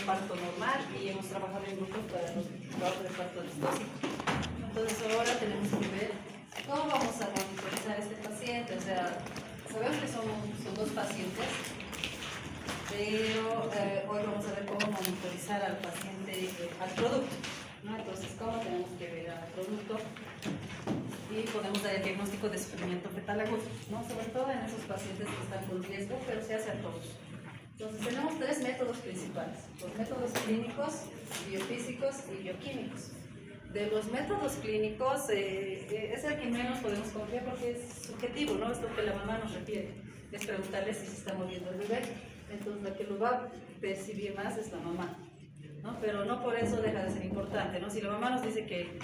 parto normal y hemos trabajado en grupos para los trabajos de parto distóxico. Entonces ahora tenemos que ver cómo vamos a monitorizar a este paciente. O sea, sabemos que son dos pacientes, pero hoy vamos a ver cómo monitorizar al paciente, al producto, ¿no? Entonces, cómo tenemos que ver al producto y podemos dar el diagnóstico de sufrimiento fetal agudo, ¿no? Sobre todo en esos pacientes que están con riesgo, pero se hace a todos. Entonces, tenemos tres métodos principales: los métodos clínicos, biofísicos y bioquímicos. De los métodos clínicos, es el que menos podemos confiar porque es subjetivo, ¿no? Es lo que la mamá nos refiere, es preguntarle si se está moviendo el bebé. Entonces, la que lo va a percibir más es la mamá, ¿no? Pero no por eso deja de ser importante, ¿no? Si la mamá nos dice que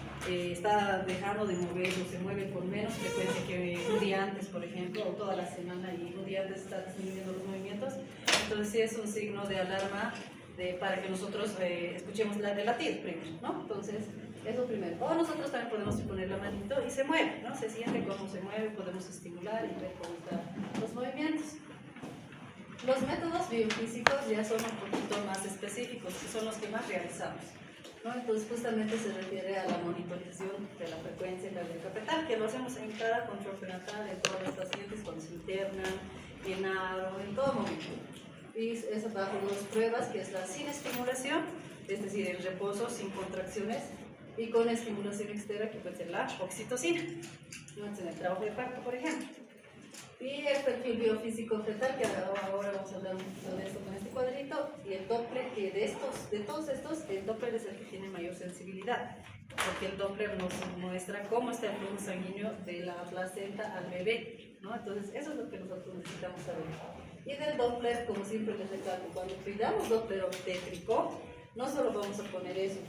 está dejando de mover o se mueve con menos frecuencia que un día antes, por ejemplo, o toda la semana y un día antes está disminuyendo los movimientos, entonces sí es un signo de alarma para que nosotros escuchemos la de latir primero, ¿no? Entonces, eso primero. O nosotros también podemos poner la manito y se mueve, ¿no? Se siente cómo se mueve, podemos estimular y ver cómo están los movimientos. Los métodos biofísicos ya son un poquito más específicos, que son los que más realizamos, ¿no? Entonces, justamente se refiere a la monitorización de la frecuencia cardíaca fetal, que lo hacemos en cada control prenatal, en todos los pacientes cuando se internan, en aro, en todo momento. Y es bajo dos pruebas, que es la sin estimulación, es decir, en reposo, sin contracciones, y con estimulación externa, que puede ser la oxitocina, ¿no? En el trabajo de parto, por ejemplo. Y el perfil biofísico fetal, que ahora vamos a hablar un poquito de esto con este cuadrito, y el Doppler, que de todos estos, el Doppler es el que tiene mayor sensibilidad, porque el Doppler nos muestra cómo está el flujo sanguíneo de la placenta al bebé, ¿no? Entonces, eso es lo que nosotros necesitamos saber. Y del Doppler, como siempre les recalco, cuando pidamos Doppler obstétrico, no solo vamos a poner eso,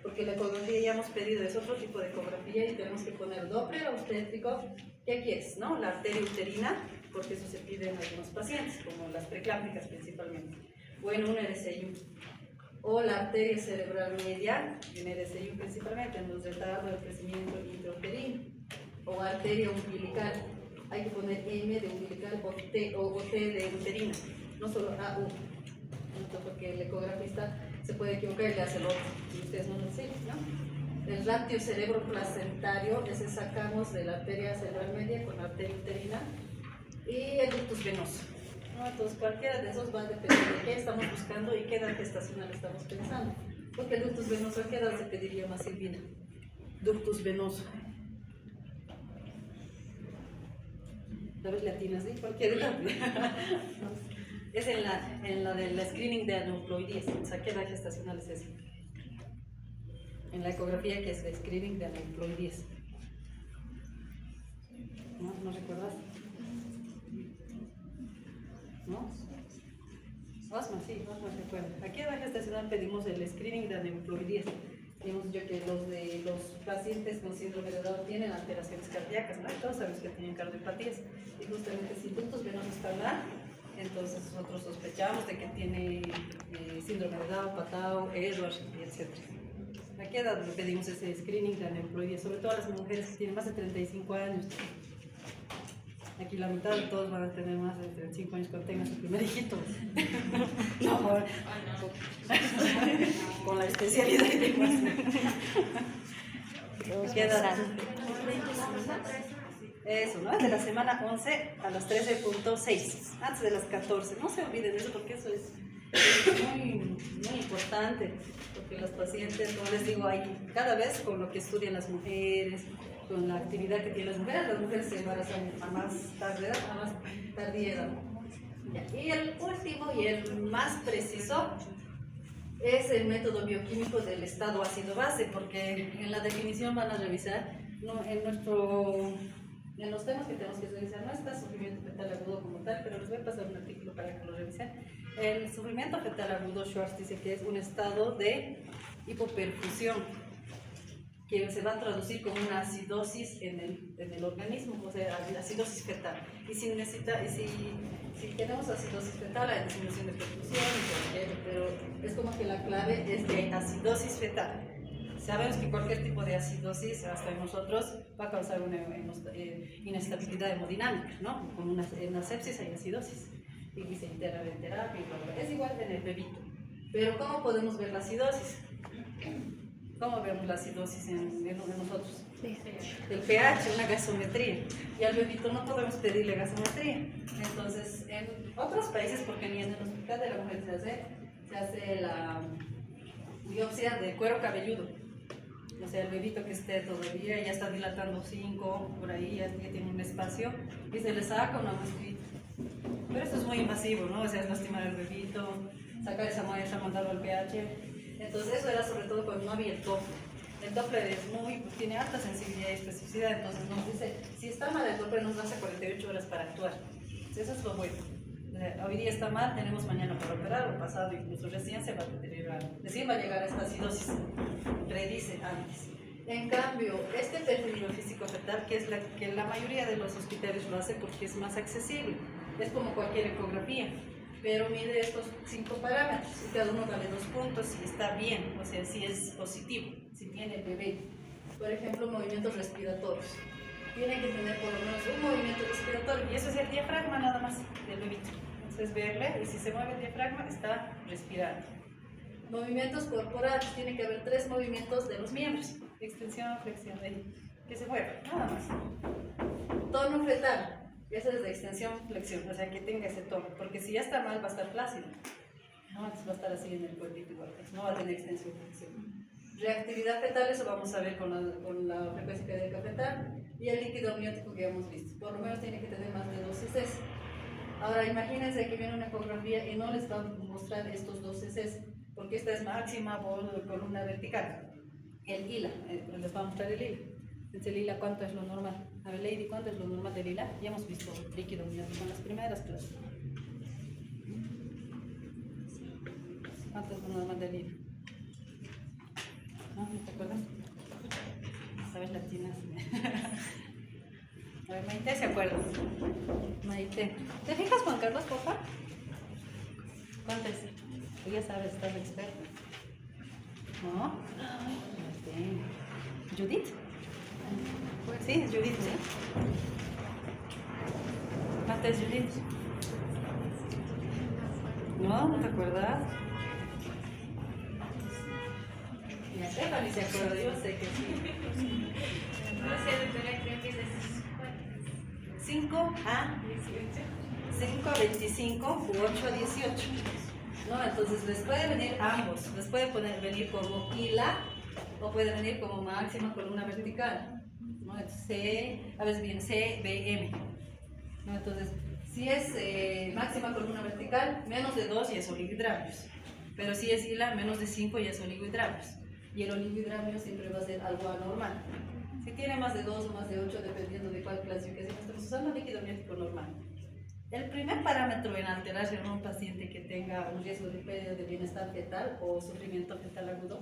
porque la ecografía ya hemos pedido, es otro tipo de ecografía y tenemos que poner Doppler obstétrico, que aquí es, ¿no? La arteria uterina, porque eso se pide en algunos pacientes, como las preeclámpticas principalmente, o en un RCIU, o la arteria cerebral media, en RCIU principalmente, en los retardos del crecimiento intrauterino, o arteria umbilical, hay que poner M de umbilical o T de uterina, no solo AU, porque el ecografista se puede equivocar y le hace el otro, y ustedes no lo siguen, ¿no? El ratio cerebro-placentario, ese sacamos de la arteria cerebral media con la arteria uterina, y el ductus venoso, ¿no? Entonces, cualquiera de esos va a depender de qué estamos buscando y qué edad gestacional estamos pensando, porque el ductus venoso, ¿a qué edad se pediría más, Silvina? Ductus venoso. ¿Sabes latinas? ¿Sí? Cualquier edad. Es en la del screening de aneuploidías. O sea, ¿qué edad gestacional es esa? En la ecografía, que es el screening de aneuploidías. ¿No recuerdas? ¿No? Osma, sí, Osma recuerda. ¿A qué edad gestacional pedimos el screening de aneuploidías? Hemos dicho que los pacientes con síndrome de Down tienen alteraciones cardíacas, ¿no? Todos sabemos que tienen cardiopatías. Y justamente si ductus venosos están lá, entonces nosotros sospechamos de que tiene síndrome de Down, Patau, Edwards, etc. ¿A qué edad pedimos ese screening de aneuploidías? Sobre todo a las mujeres que tienen más de 35 años. Aquí la mitad de todos van a tener más de 35 años cuando tengan su primer hijito. No, con la especialidad y demás. ¿Qué edad? Eso, ¿no? De la semana 11 a las 13.6, antes de las 14. No se olviden de eso porque eso es muy importante. Porque los pacientes, como les digo, hay cada vez con lo que estudian las mujeres, con la actividad que tienen las mujeres se embarazan a más tarde, a más tardía edad. Y el último y el más preciso es el método bioquímico del estado ácido-base, porque en la definición van a revisar, no, en los temas que tenemos que revisar no está sufrimiento fetal agudo como tal, pero les voy a pasar un artículo para que lo revisen. El sufrimiento fetal agudo, Schwartz dice que es un estado de hipoperfusión, que se va a traducir como una acidosis en el organismo, o sea, acidosis fetal. Y si tenemos acidosis fetal, hay disminución de perfusión, pero es como que la clave es de acidosis fetal. Sabemos que cualquier tipo de acidosis, hasta en nosotros, va a causar una inestabilidad hemodinámica, ¿no? Con una sepsis hay acidosis, y se interna en terapia, y es igual en el bebito. Pero ¿cómo podemos ver la acidosis? ¿Cómo vemos la acidosis en nosotros? Sí. El pH, una gasometría. Y al bebito no podemos pedirle gasometría. Entonces, en otros países, porque ni en el hospital de la mujer se hace la biopsia de cuero cabelludo. O sea, el bebito que esté todavía ya está dilatando 5, por ahí ya tiene un espacio, y se le saca una muestrita. Pero esto es muy invasivo, ¿no? O sea, es lastimar al bebito, sacar esa muestra, mandarlo al pH. Entonces, eso era sobre todo cuando no había el Doppler. El Doppler tiene alta sensibilidad y especificidad, entonces nos dice, si está mal el Doppler nos da hasta 48 horas para actuar. Eso es lo bueno. Hoy día está mal, tenemos mañana para operar, o pasado, incluso recién se va a deteriorar. Recién va a llegar a esta acidosis, predice antes. En cambio, este perfil biofísico fetal, que es que la mayoría de los hospitales lo hace porque es más accesible, es como cualquier ecografía, pero mide estos 5 parámetros y cada uno vale 2 puntos si está bien, o sea, si es positivo, si tiene el bebé. Por ejemplo, movimientos respiratorios. Tiene que tener por lo menos un movimiento respiratorio, y eso es el diafragma nada más del bebito. Entonces verle, y si se mueve el diafragma, está respirando. Movimientos corporales, tiene que haber 3 movimientos de los miembros, extensión, flexión, que se mueva, nada más. Tono fetal, esa es de extensión, flexión, o sea que tenga ese tono, porque si ya está mal va a estar plácido, no, entonces va a estar así en el cuerpito igual, no va a tener extensión, flexión. Reactividad fetal, eso vamos a ver con la frecuencia cardíaca fetal, y el líquido amniótico que hemos visto, por lo menos tiene que tener más de 2 cc. Ahora imagínense que viene una ecografía y no les va a mostrar estos 2 cc, porque esta es máxima por columna vertical. El ILA, les va a mostrar el ILA. Entonces el ILA, ¿cuánto es lo normal? A ver, Lady, ¿cuánto es lo normal del ILA? Ya hemos visto líquido amniótico en las primeras clases. ¿Cuánto es lo normal del ILA? ¿No te acuerdas? ¿Sabes latinas? A ver, Maite se acuerda. Maite. ¿Te fijas, Juan Carlos, por favor? ¿Cuánto es? Tú ya sabes, estás experto. ¿No? Maite. ¿Judith? Sí, es Judith, ¿sí? ¿Cuánto es Judith? ¿No? ¿No te acuerdas? Ya Stephanie se acuerda, yo sé que sí. No sé, doctora, creo que es de 5 a 5 a 25 u 8 a 18. ¿No? Entonces les puede venir ambos, les puede venir como ILA o puede venir como máxima columna vertical. ¿No? Entonces, a veces viene CBM. ¿No? Entonces, si es máxima columna vertical, menos de 2 y es oligohidramios. Pero si es ILA, menos de 5 y es oligohidramios. Y el oligohidramio siempre va a ser algo anormal. Si tiene más de 2 o más de 8, dependiendo de cuál clasificación estamos usando, líquido amniótico normal. El primer parámetro en alterarse en un paciente que tenga un riesgo de pérdida de bienestar fetal o sufrimiento fetal agudo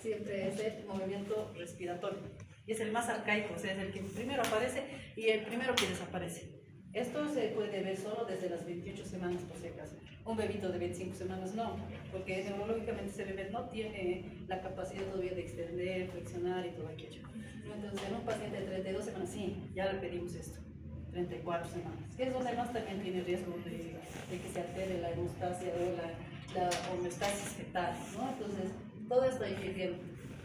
siempre es el movimiento respiratorio. Y es el más arcaico, o sea, es el que primero aparece y el primero que desaparece. Esto se puede ver solo desde las 28 semanas, por si acaso. Un bebito de 25 semanas no, porque neurológicamente ese bebé no tiene la capacidad todavía de extender, flexionar y todo aquello. Entonces, en un paciente de 32 semanas, sí, ya le pedimos esto. 34 semanas, que es donde más también tiene riesgo de que se altere la hemostasia o la homeostasis fetal, ¿no? Entonces, todo esto hay que ir.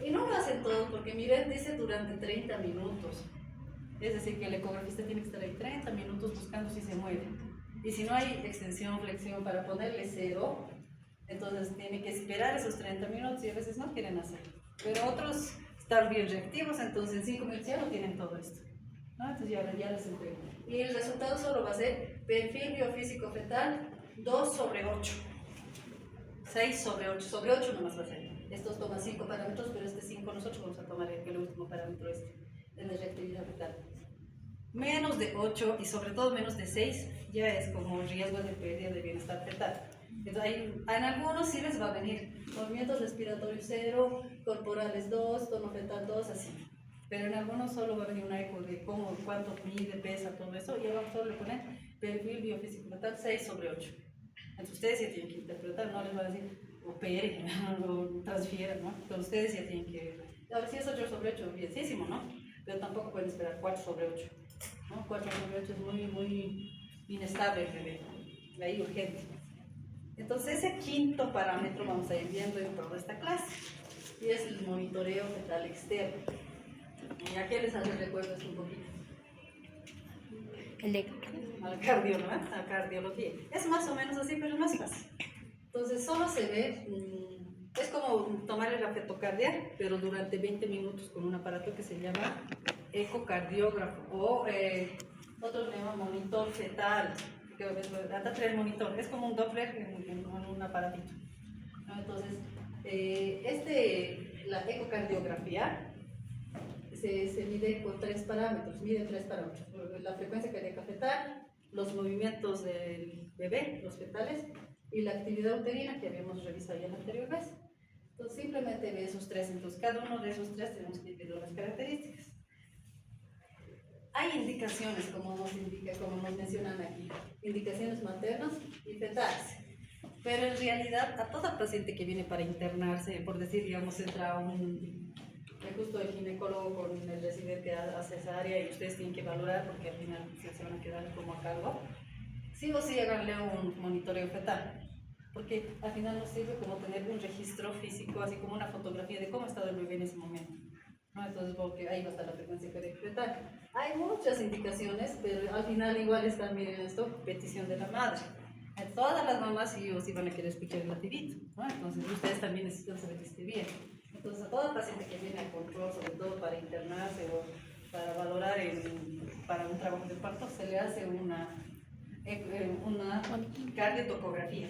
Y no lo hacen todos, porque miren, dice durante 30 minutos. Es decir, que el ecografista tiene que estar ahí 30 minutos buscando si se mueve. Y si no hay extensión, flexión para ponerle 0, entonces tiene que esperar esos 30 minutos y a veces no quieren hacerlo. Pero otros están bien reactivos, entonces en 5 minutos ya no tienen todo esto. ¿No? Entonces ya les entrego. Y el resultado solo va a ser perfil biofísico fetal 2 sobre 8. 6 sobre 8. Sobre 8 nomás va a ser. Estos toman 5 parámetros, pero este 5 nosotros vamos a tomar el último parámetro el de reactividad fetal. Menos de 8 y sobre todo menos de 6 ya es como riesgo de pérdida de bienestar fetal. Entonces, en algunos sí les va a venir movimientos respiratorios 0, corporales 2, tono fetal 2, así. Pero en algunos solo va a venir una eco de cuánto mide, pesa, todo eso, y vamos solo a poner perfil biofísico fetal 6 sobre 8. Entonces ustedes ya tienen que interpretar, no les van a decir opere o transfieran, ¿no? Pero ustedes ya tienen que ver. Ahora si es 8 sobre 8, bienísimo, ¿no? Pero tampoco pueden esperar 4 sobre 8, ¿no? 4 sobre 8 es muy inestable el bebé, ahí urgente. Entonces ese quinto parámetro vamos a ir viendo en toda esta clase, y es el monitoreo fetal externo. Y aquí les hago recuerdo un poquito. Al cardio, ¿no? A cardiología. Es más o menos así, pero es más fácil. Entonces, solo se ve, es como tomar el fetocardia, pero durante 20 minutos con un aparato que se llama ecocardiógrafo o otro le llama monitor fetal. Anda a traer el monitor, es como un Doppler en un aparatito, ¿no? Entonces, la ecocardiografía se mide con tres parámetros, la frecuencia cardíaca fetal, los movimientos del bebé, los fetales, y la actividad uterina que habíamos revisado ya la anterior vez. Entonces simplemente ve esos tres, entonces cada uno de esos tres tenemos que ver las características. Hay indicaciones, como nos mencionan aquí, indicaciones maternas y fetales. Pero en realidad, a toda paciente que viene para internarse, por decir, digamos, entra justo el ginecólogo con el residente a cesárea y ustedes tienen que valorar porque al final se van a quedar como a cargo, sí o sí háganle un monitoreo fetal, porque al final nos sirve como tener un registro físico, así como una fotografía de cómo ha estado el bebé en ese momento, ¿no? Entonces, porque ahí va a estar la frecuencia cardíaca fetal. Hay muchas indicaciones, pero al final igual está, miren esto, petición de la madre. Todas las mamás sí o sí van a querer escuchar el latidito, ¿no? Entonces ustedes también necesitan saber que esté bien. Entonces a toda paciente que viene a control, sobre todo para internarse o para valorar para un trabajo de parto, se le hace una cardiotocografía.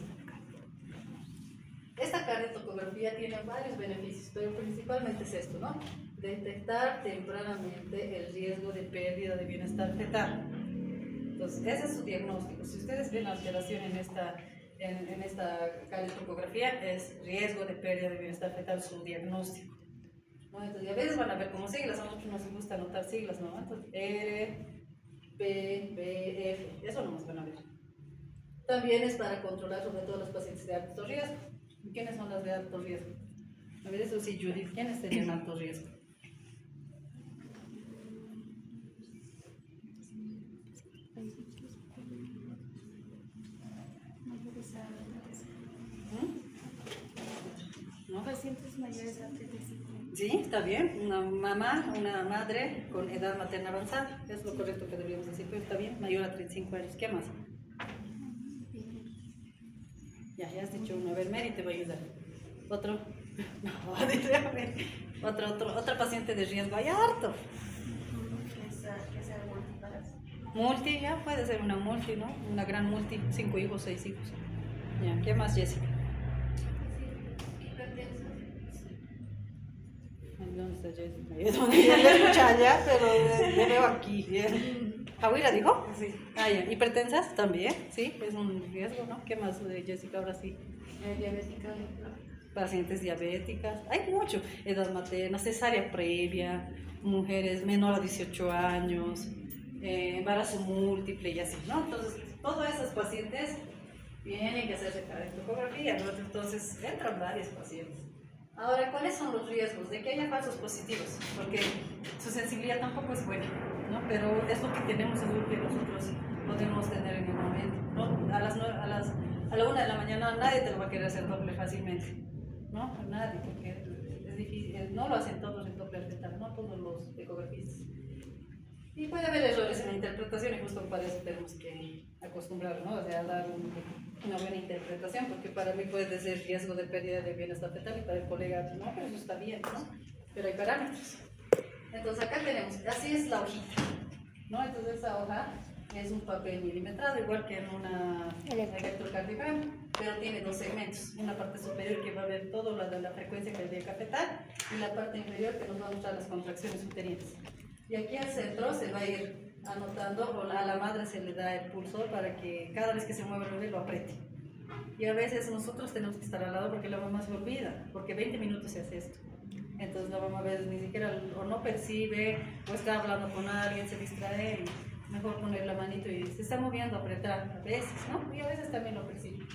Esta cardiotocografía tiene varios beneficios, pero principalmente es esto, ¿no? Detectar tempranamente el riesgo de pérdida de bienestar fetal. Entonces, ese es su diagnóstico. Si ustedes ven alteración en esta cardiotocografía, es riesgo de pérdida de bienestar fetal, su diagnóstico, ¿no? Entonces, a veces van a ver como siglas, a nosotros nos gusta anotar siglas, ¿no? Entonces, R, P, B, F, eso no nos van a ver. También es para controlar sobre todo los pacientes de alto riesgo. ¿Quiénes son las de alto riesgo? A ver, eso sí, Judith, ¿quiénes tenían alto riesgo? ¿No? Pacientes mayores de 35 años. Sí, está bien. Una madre con edad materna avanzada, es lo correcto que deberíamos decir, pero está bien, mayor a 35 años. ¿Qué más? Ya has dicho uno. A ver, Mary te va a ayudar. Otro. No, a ver. Otra paciente de riesgo. Hay harto. Que sea multiparas. Multi, ya puede ser una multi, ¿no? Una gran multi, 5 hijos, 6 hijos. Ya, ¿qué más, Jessica? ¿Dónde está Jessica? Yo la escuché allá, pero le veo aquí. ¿Jahuira dijo? Sí. Ah, ya. ¿Hipertensas? También, sí, es un riesgo, ¿no? ¿Qué más, Jessica? Ahora sí. Diabética. Pacientes diabéticas, hay mucho. Edad materna, cesárea previa, mujeres menor a 18 años, embarazo múltiple y así, ¿no? Entonces, todas esas pacientes tienen que hacerse cardiotocografía, ¿no? Entonces, entran varios pacientes. Ahora, ¿cuáles son los riesgos? De que haya falsos positivos, porque su sensibilidad tampoco es buena, ¿no? Pero es lo que tenemos, es lo que nosotros podemos tener en el momento, ¿no? A la 1 de la mañana nadie te lo va a querer hacer doble fácilmente, ¿no? Nadie, porque es difícil, no lo hacen todos en doble fetal, no todos los ecografistas. Y puede haber errores en la interpretación y justo para eso tenemos que acostumbrarnos, ¿no? O sea, dar una buena interpretación, porque para mí puede ser riesgo de pérdida de bienestar fetal y para el colega, no, pero eso está bien, ¿no? Pero hay parámetros. Entonces acá tenemos, así es la hojita, ¿no? Entonces esa hoja es un papel milimetrado, igual que en una electrocardiograma, pero tiene dos segmentos, una parte superior que va a ver todo lo de la frecuencia cardíaca fetal y la parte inferior que nos va a mostrar las contracciones uterinas. Y aquí al centro se va a ir anotando, o a la madre se le da el pulso para que cada vez que se mueva el bebé lo apriete. Y a veces nosotros tenemos que estar al lado porque la mamá se olvida, porque 20 minutos se hace esto. Entonces la mamá a veces ni siquiera o no percibe, o está hablando con alguien, se distrae, y mejor poner la manito y se está moviendo, apretar a veces, ¿no? Y a veces también lo percibe.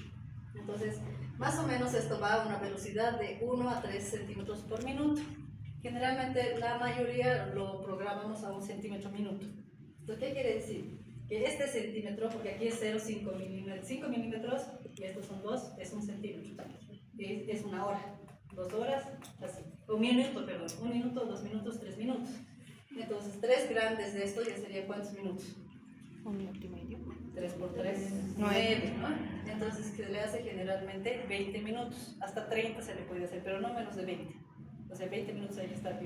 Entonces, más o menos esto va a una velocidad de 1 a 3 centímetros por minuto. Generalmente la mayoría lo programamos a 1 centímetro minuto. Entonces, ¿qué quiere decir? Que este centímetro, porque aquí es 0,5 milímetros, 5 milímetros y estos son 2, es 1 centímetro. es una hora, 2 horas, así. Un minuto, perdón, 1 minuto, 2 minutos, 3 minutos. Entonces, 3 grandes de esto ya sería ¿cuántos minutos? 1 minuto y medio. 3 por 3, 9, ¿no? Entonces, que le hace generalmente 20 minutos, hasta 30 se le puede hacer, pero no menos de 20. O sea, 20 minutos hay que estar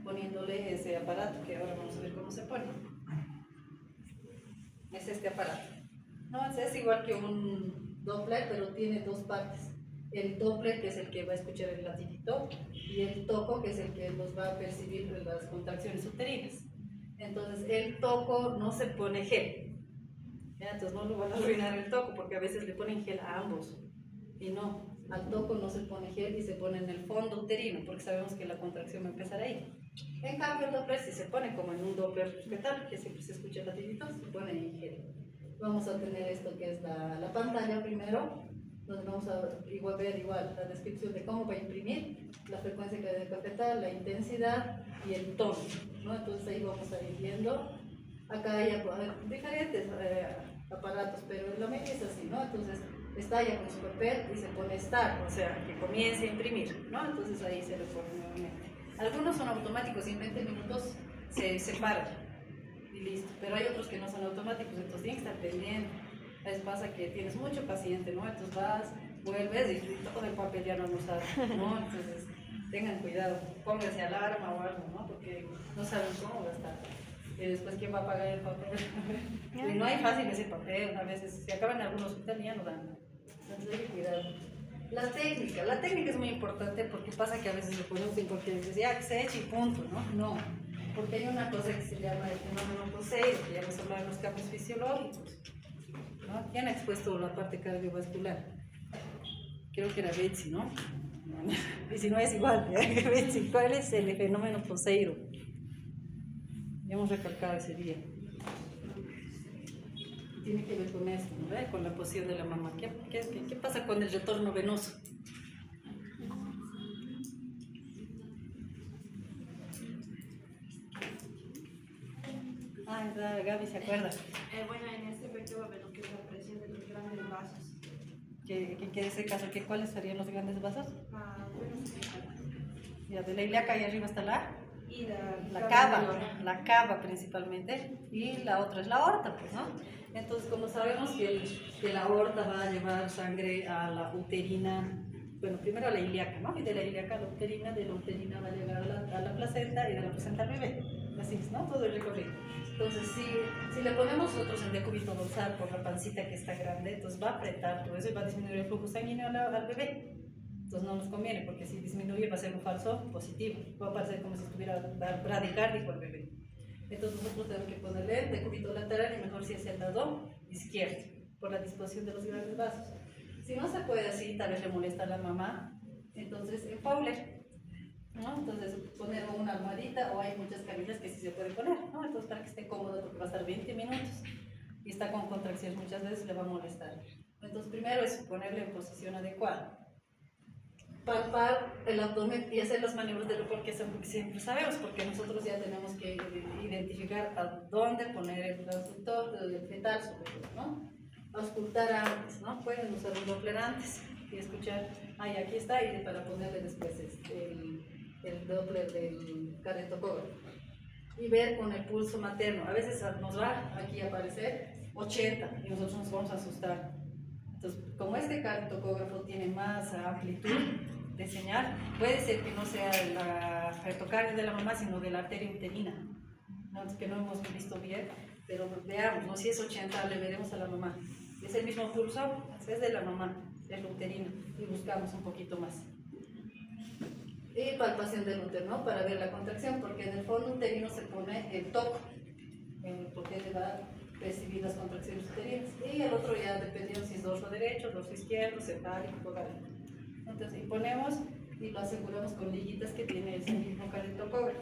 poniéndole ese aparato, que ahora vamos a ver cómo se pone. Es este aparato. No, es igual que un Doppler, pero tiene 2 partes. El Doppler, que es el que va a escuchar el latidito, y el toco, que es el que nos va a percibir las contracciones uterinas. Entonces, el toco no se pone gel. ¿Ya? Entonces, no lo van a arruinar el toco, porque a veces le ponen gel a ambos. Y no, al toco no se pone gel y se pone en el fondo uterino, porque sabemos que la contracción va a empezar ahí. En cambio, el Doppler, si se pone como en un Doppler fetal, que siempre se escucha el latidito, se pone en gel. Vamos a tener esto que es la pantalla primero, donde vamos a ver igual la descripción de cómo va a imprimir, la frecuencia cardíaca fetal, la intensidad y el tono, ¿no? Entonces ahí vamos a ir viendo. Acá hay diferentes aparatos, pero la media es así, ¿no? Entonces está ya con su papel y se pone start, o sea, que comience a imprimir, ¿no? Entonces ahí se le pone nuevamente. Algunos son automáticos y en 20 minutos se separan y listo, pero hay otros que no son automáticos, entonces tienes que estar pendiente. A veces pasa que tienes mucho paciente, ¿no? Entonces vas, vuelves y todo el papel ya no lo usas, ¿no? Entonces tengan cuidado, pónganse alarma o algo, ¿no? Porque no saben cómo va a estar. Y después, ¿quién va a pagar el papel? Y no hay fácil ese papel, a veces se acaban en algunos hospitales y ya no dan. Entonces hay que cuidar. La técnica es muy importante porque pasa que a veces lo ponemos en cualquier que se eche y punto, ¿no? No, porque hay una cosa que se llama el fenómeno poseído, que ya hemos hablado de los cambios fisiológicos, ¿no? ¿Quién ha expuesto la parte cardiovascular? Creo que era Betsy, ¿no? Y si no es igual, ¿eh? Betsy, ¿cuál es el fenómeno poseído? Ya hemos recalcado ese día. Tiene que ver con esto, ¿no? Con la posición de la mamá. ¿Qué pasa con el retorno venoso? Ah, Gaby se acuerda. Bueno, en este efecto va a ver lo que es la presión de los grandes vasos. ¿Que en ese caso, ¿cuáles serían los grandes vasos? Bueno, sí. Ya, de la ilíaca y arriba está Y la cava principalmente, y la otra es la aorta, pues, ¿no? Entonces, como sabemos que la aorta va a llevar sangre a la uterina, bueno, primero a la ilíaca, ¿no? Y de la ilíaca a la uterina, de la uterina va a llegar a la placenta y de la placenta al bebé. Así es, ¿no? Todo el recorrido. Entonces, si le ponemos nosotros el decúbito dorsal por la pancita que está grande, entonces va a apretar todo eso y va a disminuir el flujo sanguíneo al bebé. Entonces no nos conviene, porque si disminuye va a ser un falso positivo, va a parecer como si estuviera bradicárdico el bebé. Entonces nosotros tenemos que ponerle el decúbito lateral y mejor si es el lado izquierdo, por la disposición de los grandes vasos. Si no se puede así, tal vez le molesta a la mamá, entonces el Fowler, ¿no? Entonces poner una almohadita, o hay muchas camillas que sí se puede poner, ¿no? Entonces para que esté cómodo, porque va a estar 20 minutos y está con contracciones, muchas veces le va a molestar. Entonces primero es ponerle en posición adecuada. Palpar el abdomen y hacer las maniobras del porque siempre sabemos, porque nosotros ya tenemos que identificar a dónde poner el transductor del fetal, sobre todo, ¿no? Auscultar antes, ¿no? Pueden usar un Doppler antes y escuchar, ay, aquí está, y para ponerle después el Doppler del cardiotocógrafo. Y ver con el pulso materno. A veces nos va aquí a aparecer 80 y nosotros nos vamos a asustar. Entonces, como este cardiotocógrafo tiene más amplitud de señal, puede ser que no sea la cardiocardiocardia de la mamá, sino de la arteria uterina, ¿no? Entonces, que no hemos visto bien, pero veamos, ¿no? Si es 80, le veremos a la mamá. Es el mismo pulso, es de la mamá, es la uterina, y buscamos un poquito más. Y palpación del útero, ¿no? Para ver la contracción, porque en el fondo uterino se pone el toco, porque le va a percibir las contracciones uterinas. Y el otro ya dependiendo si es dorso derecho, dorso izquierdo, cefálico, cogálico. Entonces, y ponemos y lo aseguramos con liguitas que tiene ese mismo cardiotocógrafo.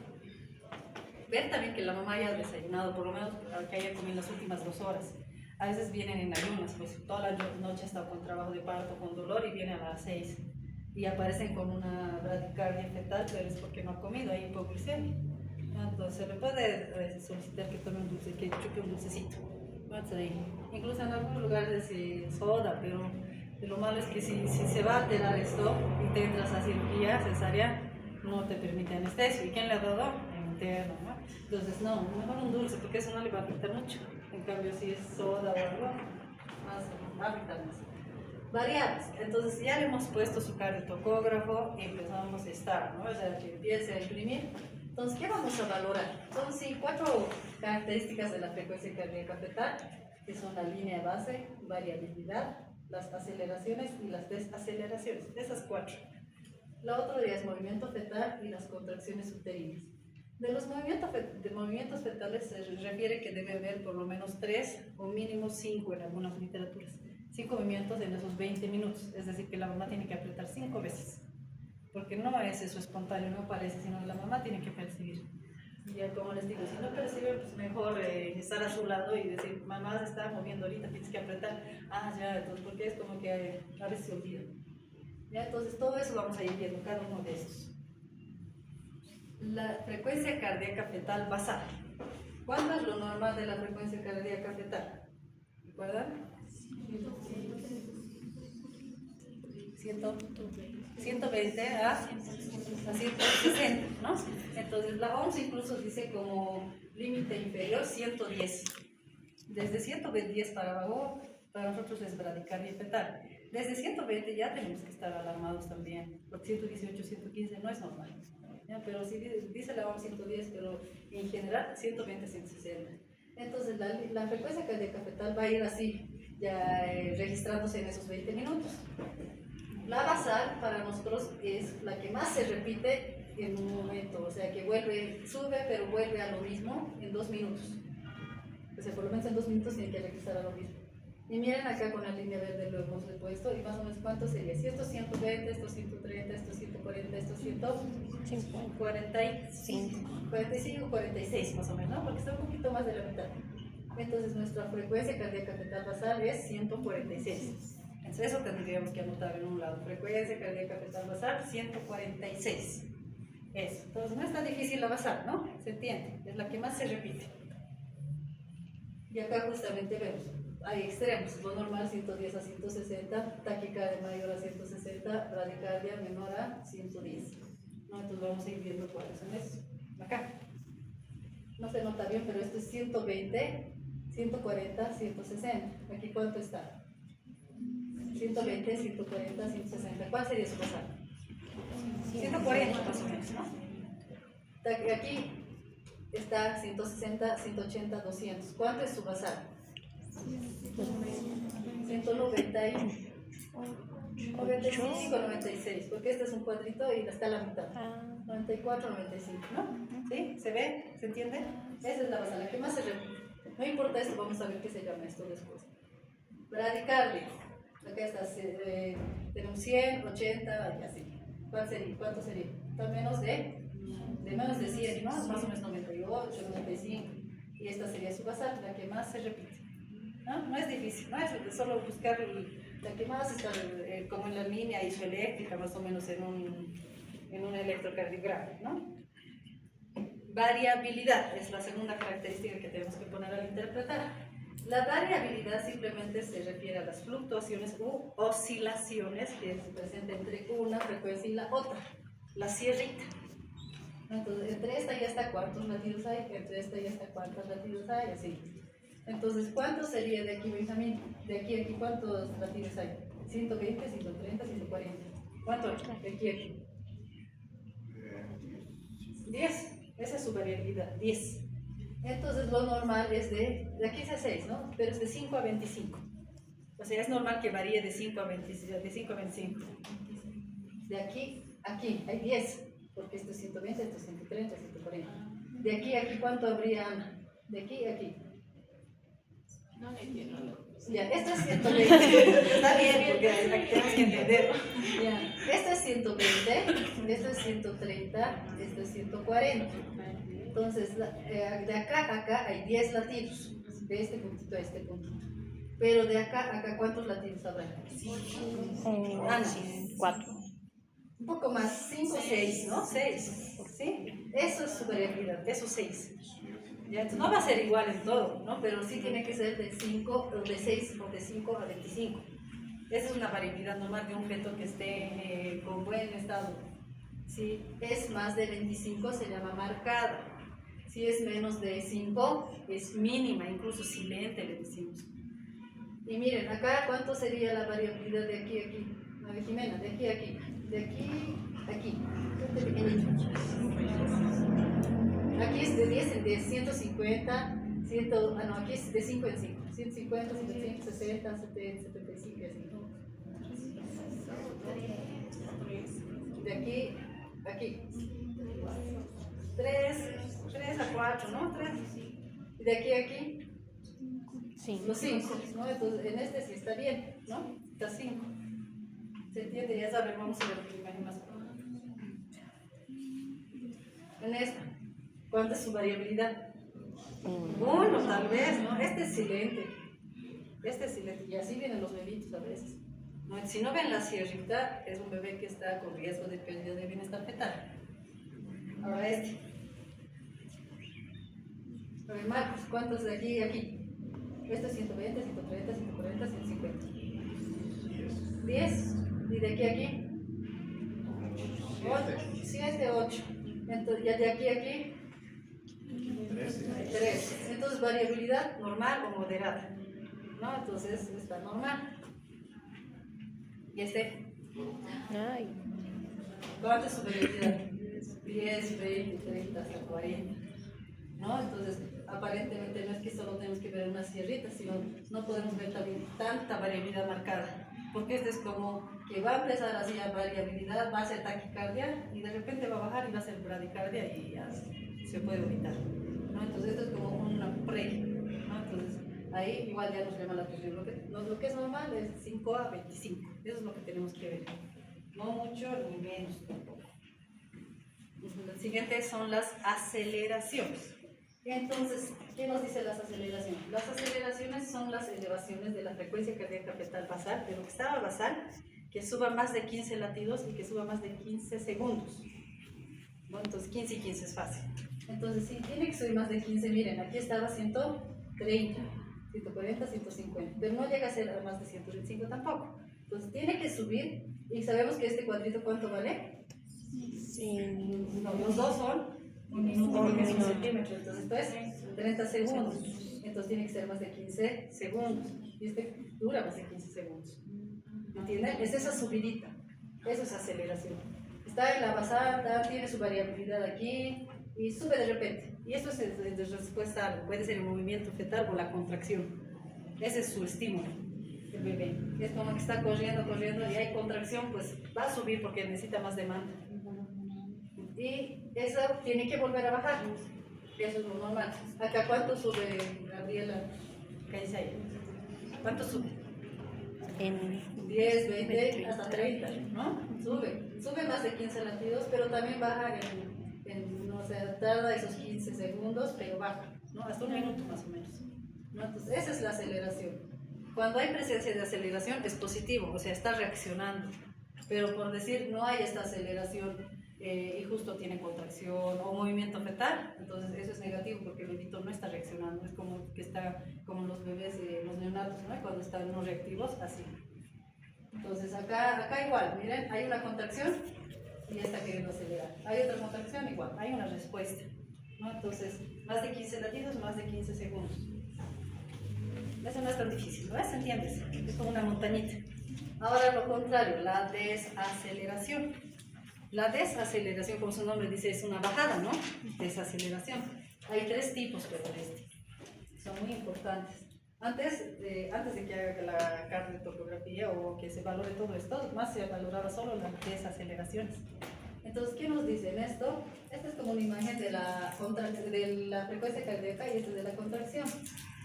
Ver también que la mamá haya desayunado, por lo menos que haya comido las últimas 2 horas. A veces vienen en ayunas, pues toda la noche ha estado con trabajo de parto, con dolor, y viene a las 6. Y aparecen con una bradicardia fetal, pero es porque no ha comido, hay hipoglucemia. Entonces se le puede solicitar que tome un dulce, que chupe un dulcecito. Incluso en algunos lugares soda, pero Lo malo es que si se va a alterar esto y te entras a cirugía cesárea, no te permite anestesio. ¿Y quién le ha dado? El interno, ¿no? Entonces, no, mejor un dulce, porque eso no le va a afectar mucho. En cambio, si es soda o algo, más va a afectar más. Variables. Entonces, ya le hemos puesto su cardiotocógrafo y empezamos a estar, ¿no? O sea, que empiece a imprimir. Entonces, ¿qué vamos a valorar? Son sí, 4 características de la frecuencia cardíaca fetal, que son la línea base, variabilidad, las aceleraciones y las desaceleraciones. Esas 4. La otra es movimiento fetal y las contracciones uterinas. De los movimientos fetales se refiere que debe haber por lo menos 3 o mínimo 5 en algunas literaturas. 5 movimientos en esos 20 minutos, es decir, que la mamá tiene que apretar 5 veces. Porque no es eso espontáneo, no parece, sino que la mamá tiene que percibir. Y ya como les digo, si no percibe, pues mejor estar a su lado y decir, mamá se está moviendo ahorita, tienes que apretar. Ah, ya, entonces, porque es como que a veces se olvida. Ya, entonces todo eso vamos a ir viendo, cada uno de esos. La frecuencia cardíaca fetal basal. ¿Cuánto es lo normal de la frecuencia cardíaca fetal? ¿Recuerdan? 120 a 160, ¿no? Entonces la OMS incluso dice como límite inferior 110. Desde 110 para abajo, para nosotros es bradicardia fetal. Desde 120 ya tenemos que estar alarmados también, porque 118, 115 no es normal. ¿Ya? Pero si dice la OMS 110, pero en general 120, 160. Entonces la frecuencia cardíaca fetal va a ir así, ya registrándose en esos 20 minutos. La basal para nosotros es la que más se repite en un momento, o sea que sube pero vuelve a lo mismo en 2 minutos. O sea, por lo menos en 2 minutos tiene que regresar a lo mismo. Y miren acá con la línea verde lo hemos puesto y más o menos cuánto sería. Si esto es 120, esto es 130, esto es 140, esto es 145, 45, 46 más o menos, ¿no? Porque está un poquito más de la mitad. Entonces nuestra frecuencia cardíaca fetal basal es 146. Entonces eso tendríamos que anotar en un lado. Frecuencia cardíaca fetal basal 146. Eso. Entonces no es tan difícil la basal, ¿no? Se entiende. Es la que más se repite. Y acá justamente vemos. Hay extremos. Lo normal 110 a 160. Taquicardia mayor a 160. Bradicardia menor a 110. ¿No? Entonces vamos a ir viendo cuáles son esos. Acá. No se nota bien, pero esto es 120, 140, 160. ¿Aquí cuánto está? 120, 140, 160. ¿Cuál sería su basal? 140 más o menos, ¿no? Aquí está 160, 180, 200. ¿Cuánto es su basal? 190 y 95, 96, porque este es un cuadrito y está a la mitad. 94, 95, ¿no? ¿Sí? ¿Se ve? ¿Se entiende? Esa es la basal, la que más se repite. No importa esto, vamos a ver qué se llama esto después. Bradicardia. Acá está, tenemos 100, 80 y así. ¿Cuánto sería? Está menos de menos de 100, ¿no? Más o menos 98, 95. Y esta sería su basal, la que más se repite. ¿No? No es difícil, ¿no? Es solo buscar la que más está como en la línea isoeléctrica, más o menos en un electrocardiograma, ¿no? Variabilidad es la segunda característica que tenemos que poner al interpretar. La variabilidad simplemente se refiere a las fluctuaciones u oscilaciones que se presentan entre una frecuencia y la otra, la sierrita. Entonces, entre esta y esta, ¿cuántos latidos hay? Entre esta y esta, ¿cuántos latidos hay? Así. Entonces, ¿cuántos sería de aquí, Benjamín? De aquí a aquí, ¿cuántos latidos hay? 120, 130, 140. ¿Cuánto hay? De aquí a aquí. 10. Esa es su variabilidad, 10. Entonces lo normal es de aquí a 6, ¿no? Pero es de 5 a 25. O sea, es normal que varíe de 5 a 25. De aquí a aquí hay 10, porque esto es 120, esto es 130, 140. De aquí a aquí, ¿cuánto habría, Ana? De aquí a aquí. No le entiendo. Ya, esto es 120. Está bien, porque tenemos que entenderlo. Ya, esto es 120, esto es 130, esto es 140. Entonces, de acá a acá hay 10 latidos, de este puntito a este puntito. Pero de acá a acá, ¿cuántos latidos habrá? 4. Un poco más, 5 o 6, ¿no? 6, ¿sí? Eso es su variabilidad, esos 6. Ya, entonces no va a ser igual en todo, ¿no? Pero sí tiene que ser de 5, o de 6, o de 5 a 25. Esa es una variabilidad normal de un feto que esté con buen estado. Si es más de 25 se llama marcada. Si es menos de 5 es mínima, incluso silente le decimos. Y miren, acá cuánto sería la variabilidad de aquí a aquí. A ver, Jimena, de aquí a aquí. De aquí a aquí. Este pequeñito. Aquí es de 10 en 10, 150, 100, no, aquí es de 5 en 5. 150, 150, 60, 70, 75 y así. De aquí a aquí. 3 a 4, ¿no? 3. Y de aquí a aquí. Los 5, ¿no? Entonces, en este sí está bien, ¿no? Está 5. ¿Se entiende? Ya saben, vamos a ver la imagen más. En esta, ¿cuánta es su variabilidad? 1 tal vez, ¿no? Este es silente. Este es silente. Y así vienen los bebitos a veces. ¿No? Si no ven la sierrita, es un bebé que está con riesgo de pérdida de bienestar fetal. Ahora este. A ver, Marcos, ¿cuántos de aquí y aquí? Este es 120, 130, 140, 150. 10. ¿Y de aquí a aquí? 7, 8. Entonces, ya de aquí a aquí? 13. Entonces, variabilidad normal o moderada, ¿no? Entonces, está normal. ¿Y este? ¿Cuánto es su variabilidad? 10, 20, 30, hasta 40. ¿No? Entonces, aparentemente no es que solo tenemos que ver una sierrita, sino no podemos ver también tanta variabilidad marcada. Porque este es como que va a empezar así a variabilidad, va a ser taquicardia y de repente va a bajar y va a ser bradicardia y ya se puede evitar, ¿no? Entonces esto es como una pre, ¿no? Entonces ahí igual ya nos llama la atención. Lo que es normal es 5 a 25, eso es lo que tenemos que ver. No mucho ni menos tampoco. El siguiente son las aceleraciones. Entonces, ¿qué nos dice las aceleraciones? Las aceleraciones son las elevaciones de la frecuencia cardíaca fetal basal, de lo que estaba basal, que suba más de 15 latidos y que suba más de 15 segundos. ¿No? Entonces, 15 y 15 es fácil. Entonces, si tiene que subir más de 15, miren, aquí estaba 130, 140, 150, pero no llega a ser más de 125 tampoco. Entonces, tiene que subir, y sabemos que este cuadrito, ¿cuánto vale? Sí. No, los dos son 1 minuto porque es 1 centímetro, entonces esto es 30 segundos, entonces tiene que ser más de 15 segundos, y este dura más de 15 segundos, ¿me entienden? Es esa subidita, eso es aceleración, está en la basal, tiene su variabilidad aquí, y sube de repente, y eso es de respuesta a algo, puede ser el movimiento fetal o la contracción, ese es su estímulo, el bebé, es como que está corriendo, y hay contracción, pues va a subir porque necesita más demanda. Y eso tiene que volver a bajar, eso es lo normal. Acá, ¿cuánto sube, Gabriela? ¿Qué dice ahí? ¿Cuánto sube? En 10, 20, hasta 30, ¿no? Sube más de 15 latidos, pero también baja no sé, tarda esos 15 segundos, pero baja, ¿no? Hasta 1 minuto más o menos, ¿no? Entonces, esa es la aceleración. Cuando hay presencia de aceleración es positivo, o sea, está reaccionando, pero por decir no hay esta aceleración, y justo tiene contracción o movimiento fetal, entonces eso es negativo porque el bebito no está reaccionando, es como que está como los bebés, los neonatos, ¿no? Cuando están no reactivos, así. Entonces acá igual, miren, hay una contracción y está queriendo acelerar, hay otra contracción igual, hay una respuesta, ¿no? Entonces más de 15 latidos, más de 15 segundos. Eso no es tan difícil, ¿no? ¿Se entiende? Es como una montañita. Ahora lo contrario, la desaceleración. La desaceleración, como su nombre dice, es una bajada, ¿no? Desaceleración. Hay 3 tipos, pero son muy importantes. Antes de que haga la cardiotocografía o que se valore todo esto, más se valoraba solo las desaceleraciones. Entonces, ¿qué nos dicen esto? Esta es como una imagen de la frecuencia cardíaca y esta es de la contracción.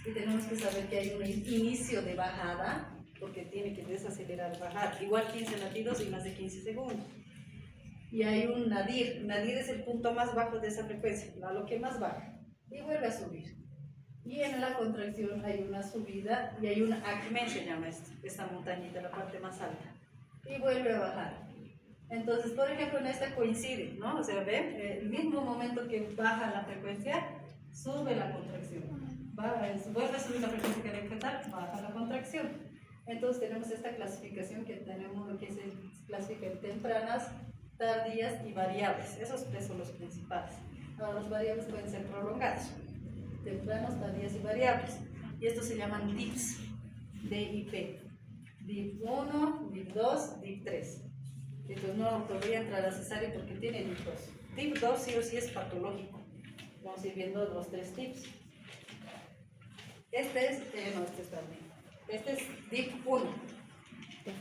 Y tenemos que saber que hay un inicio de bajada, porque tiene que desacelerar, bajar. Igual 15 latidos y más de 15 segundos. Y hay un nadir. Nadir es el punto más bajo de esa frecuencia, lo que más baja, y vuelve a subir. Y en la contracción hay una subida y hay una acme, se llama esta montañita, la parte más alta, y vuelve a bajar. Entonces, por ejemplo, en esta coincide, ¿no? O sea, ven, el mismo momento que baja la frecuencia, sube la contracción. Vuelve a subir la frecuencia cardíaca fetal, baja la contracción. Entonces tenemos esta clasificación que se clasifica en tempranas, tardías y variables. Esos tres son los principales. Ahora los variables pueden ser prolongados. Tempranos, tardías y variables. Y estos se llaman DIPs. DIP. DIP 1, DIP 2, DIP 3. Entonces no podría entrar a cesárea porque tiene DIP 2. DIP 2 sí o sí es patológico. Vamos a ir viendo los tres tips. Este es DIP 1.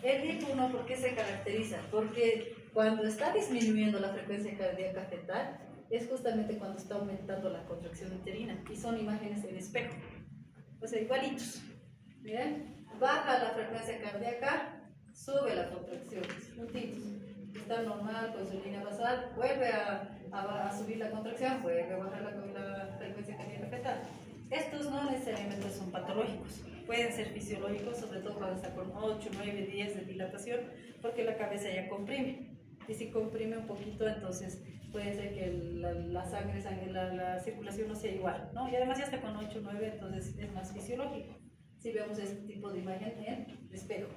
El DIP 1, ¿por qué se caracteriza? Porque cuando está disminuyendo la frecuencia cardíaca fetal, es justamente cuando está aumentando la contracción uterina. Y son imágenes en espejo. O sea, igualitos. Miren, baja la frecuencia cardíaca, sube la contracción. Juntitos. Está normal con su línea basal, vuelve a subir la contracción, vuelve a bajar la frecuencia cardíaca fetal. Estos no necesariamente son patológicos, pueden ser fisiológicos, sobre todo cuando está con 8, 9, 10 de dilatación, porque la cabeza ya comprime. Y si comprime un poquito, entonces puede ser que la sangre, la circulación no sea igual, ¿no? Y además ya está con 8, 9, entonces es más fisiológico. Si vemos este tipo de imagen en espejo,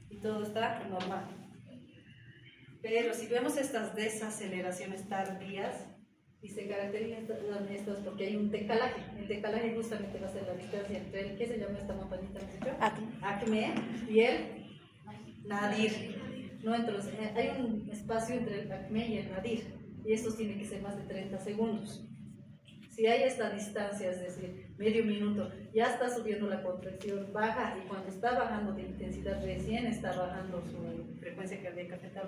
y todo está normal. Pero si vemos estas desaceleraciones tardías, y se caracterizan estas porque hay un decalaje. El decalaje justamente va a ser la distancia entre el, ¿qué se llama esta montañita? Acme y el nadir. No, entonces, hay un espacio entre el acme y el nadir, y estos tienen que ser más de 30 segundos. Si hay esta distancia, es decir, medio minuto, ya está subiendo la contracción, baja, y cuando está bajando de intensidad, recién está bajando su frecuencia cardíaca fetal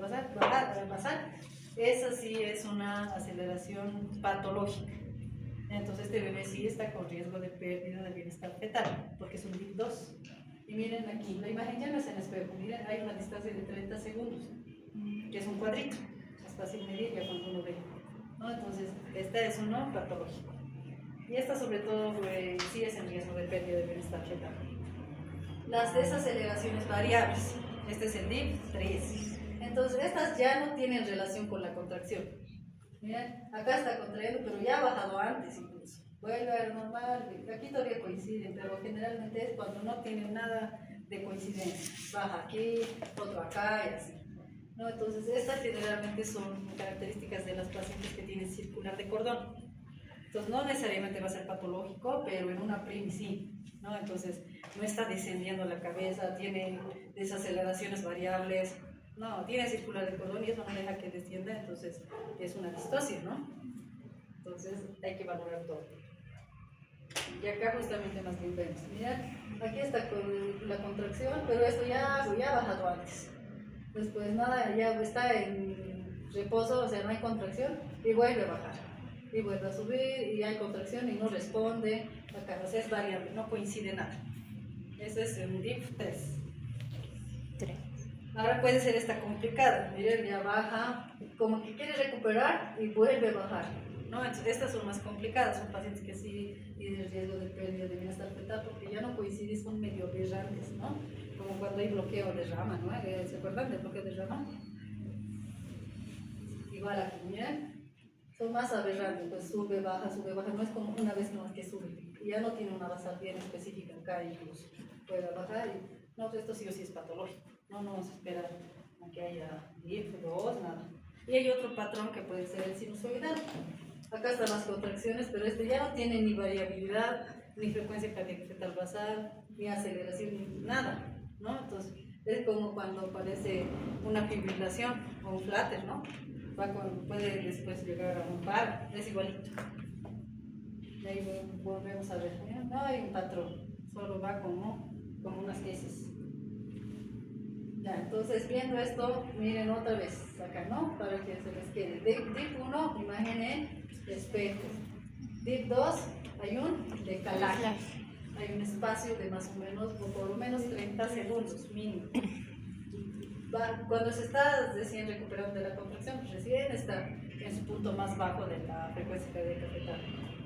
basal, esa sí es una aceleración patológica. Entonces este bebé sí está con riesgo de pérdida de bienestar fetal, porque es un DIP 2. Y miren aquí, la imagen ya no es en espejo, miren, hay una distancia de 30 segundos, que es un cuadrito, es fácil medir ya cuando uno ve, ¿no? Entonces, este es uno patológico. Y esta sobre todo sí es en riesgo de pérdida de bienestar fetal. Las desaceleraciones variables, este es el DIP 3. Entonces, estas ya no tienen relación con la contracción. Miren, acá está contrayendo, pero ya ha bajado antes incluso. Vuelve a lo normal, aquí todavía coinciden, pero generalmente es cuando no tienen nada de coincidencia. Baja aquí, otro acá y así, ¿no? Entonces, estas generalmente son características de las pacientes que tienen circular de cordón. Entonces, no necesariamente va a ser patológico, pero en una PRIM sí, ¿no? Entonces, no está descendiendo la cabeza, tiene desaceleraciones variables, no, tiene circular de cordón y eso no deja que descienda, entonces es una distosia, ¿no? Entonces, hay que valorar todo. Y acá justamente más bien vemos, mirad, aquí está con la contracción, pero esto ya ha bajado antes. Después nada, ya está en reposo, o sea, no hay contracción, y vuelve a bajar. Y vuelve a subir, y hay contracción y no responde. Acá, o sea, es variable, no coincide nada. Ese es un DIP 3. Ahora puede ser esta complicada, miren, ya baja, como que quiere recuperar y vuelve a bajar, ¿no? Entonces, estas son más complicadas, son pacientes que sí tienen riesgo de pérdida de bienestar fetal porque ya no coinciden, son medio aberrantes, ¿no? Como cuando hay bloqueo de rama, ¿no? ¿Se acuerdan del bloqueo de rama? Igual aquí, miren, son más aberrantes, pues sube, baja, no es como una vez más que sube, y ya no tiene una basal bien específica acá incluso, puede bajar y, no, pues esto sí o sí es patológico. No nos espera a que haya DIP 2, nada. Y hay otro patrón que puede ser el sinusoidal. Acá están las contracciones, pero este ya no tiene ni variabilidad, ni frecuencia cardíaca fetal basal, ni aceleración, ni nada, ¿no? Entonces, es como cuando aparece una fibrilación o un flutter, ¿no? Puede después llegar a un paro, es igualito. Y ahí volvemos a ver, ¿eh? No hay un patrón, solo va como unas heces. Ya, entonces viendo esto, miren otra vez acá, ¿no? Para que se les quede. DIP 1, imagen en espejo. DIP 2, hay un decalaje. Hay un espacio de más o menos, por lo menos 30 segundos mínimo. Cuando se está recién recuperando de la contracción, pues recién está en su punto más bajo de la frecuencia cardíaca fetal,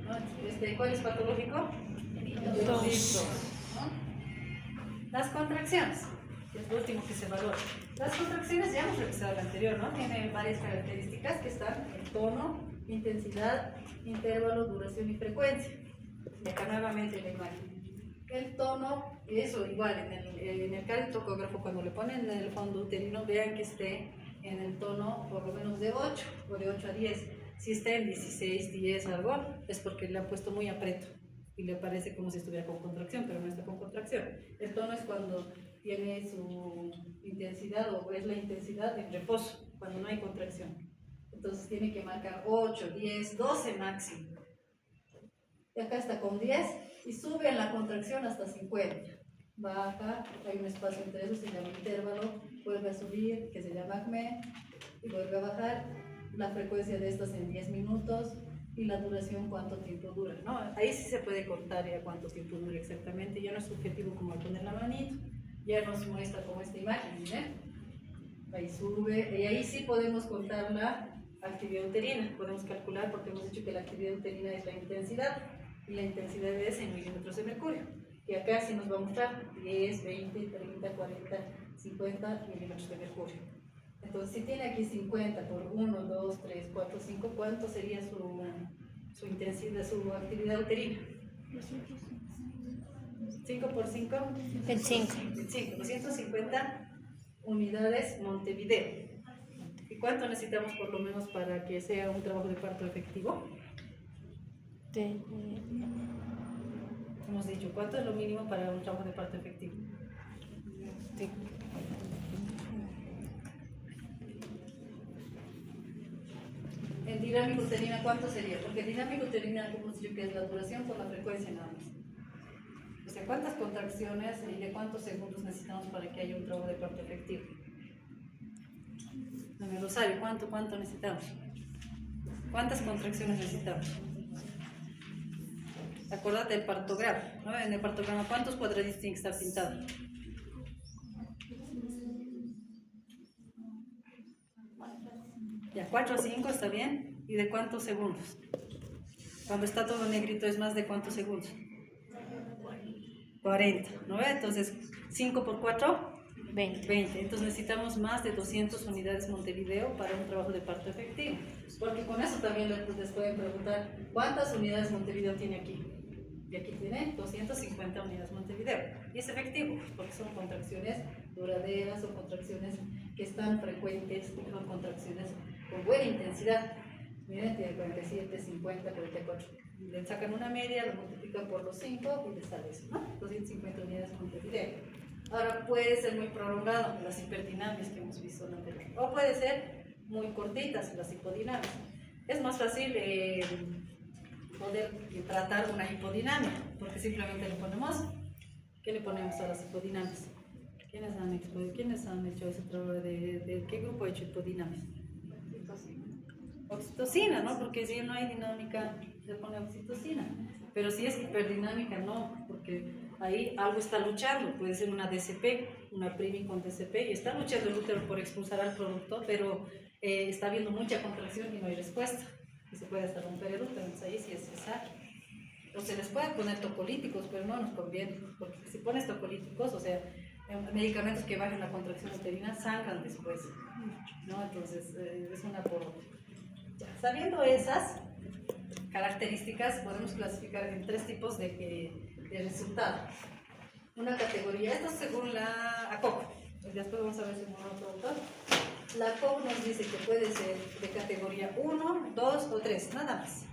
¿no? ¿Cuál es patológico? DIP 2, ¿no? Las contracciones. Es lo último que se valora. Las contracciones ya hemos revisado el anterior, ¿no? Tiene varias características que están en tono, intensidad, intervalo, duración y frecuencia. Y acá nuevamente la imagen. El tono, eso igual, en el cardiotocógrafo cuando le ponen en el fondo uterino, vean que esté en el tono por lo menos de 8 o de 8 a 10. Si está en 16, 10, algo, es porque le han puesto muy apreto y le parece como si estuviera con contracción, pero no está con contracción. El tono es cuando tiene su intensidad o es la intensidad en reposo, cuando no hay contracción. Entonces tiene que marcar 8, 10, 12 máximo. Y acá está con 10 y sube en la contracción hasta 50. Baja, hay un espacio entre esos, se llama intervalo, vuelve a subir, que se llama ACME, y vuelve a bajar. La frecuencia de estas en 10 minutos y la duración, cuánto tiempo dura, ¿no? Ahí sí se puede contar ya cuánto tiempo dura exactamente, ya no es subjetivo como al poner la manito, ya nos muestra como esta imagen, ¿eh? Ahí sube, y ahí sí podemos contar la actividad uterina, podemos calcular porque hemos dicho que la actividad uterina es la intensidad, y la intensidad es en milímetros de mercurio. Y acá sí nos va a mostrar 10, 20, 30, 40, 50 milímetros de mercurio. Entonces, si tiene aquí 50 por 1, 2, 3, 4, 5, ¿cuánto sería su intensidad, su actividad uterina? 5 por 5. 25. 25, 250 unidades Montevideo. ¿Y cuánto necesitamos por lo menos para que sea un trabajo de parto efectivo? Hemos dicho, ¿cuánto es lo mínimo para un trabajo de parto efectivo? Sí. En dinámica uterina, ¿cuánto sería? Porque dinámica uterina, hemos dicho que es la duración por la frecuencia nada más. O sea, ¿cuántas contracciones y de cuántos segundos necesitamos para que haya un trabajo de parto efectivo? En el Rosario, ¿cuánto necesitamos? ¿Cuántas contracciones necesitamos? Acuérdate del partograma, ¿no? En el partograma, ¿cuántos cuadraditos tienen que estar pintados? Ya, 4 o 5, ¿está bien? ¿Y de cuántos segundos? Cuando está todo negrito, ¿es más de cuántos segundos? 40, ¿no ve? Entonces, 5 por 4, 20. Entonces necesitamos más de 200 unidades Montevideo para un trabajo de parto efectivo. Porque con eso también les pueden preguntar, ¿cuántas unidades Montevideo tiene aquí? Y aquí tiene 250 unidades Montevideo. Y es efectivo, porque son contracciones duraderas o contracciones que están frecuentes, son contracciones con buena intensidad. Miren, tiene 47, 50, 44. Le sacan una media, lo multiplican por los 5 y les sale eso, ¿no? 250 unidades Montevideo. Ahora puede ser muy prolongado, las hiperdinamias que hemos visto en la anterior. O puede ser muy cortitas, las hipodinamias. Es más fácil poder tratar una hipodinamia, porque simplemente le ponemos, ¿qué le ponemos a las hipodinamias? ¿Quiénes han hecho ese trabajo de qué grupo ha hecho hipodinamias? Oxitocina, ¿no? Porque si no hay dinámica, le pone oxitocina. Pero si es hiperdinámica, no, porque ahí algo está luchando. Puede ser una DCP, una PRIMI con DCP, y está luchando el útero por expulsar al producto, pero está habiendo mucha contracción y no hay respuesta. Y se puede hasta romper el útero, entonces ahí sí es cesárea. O se les puede poner tocolíticos, pero no nos conviene, porque si pones tocolíticos, o sea, medicamentos que bajen la contracción uterina, sangran después, ¿no? Entonces es una por otra. Ya, sabiendo esas características, podemos clasificar en 3 tipos de resultado. Una categoría, esto según la ACOC, después vamos a ver según otro autor. La ACOC nos dice que puede ser de categoría 1, 2 o 3, nada más.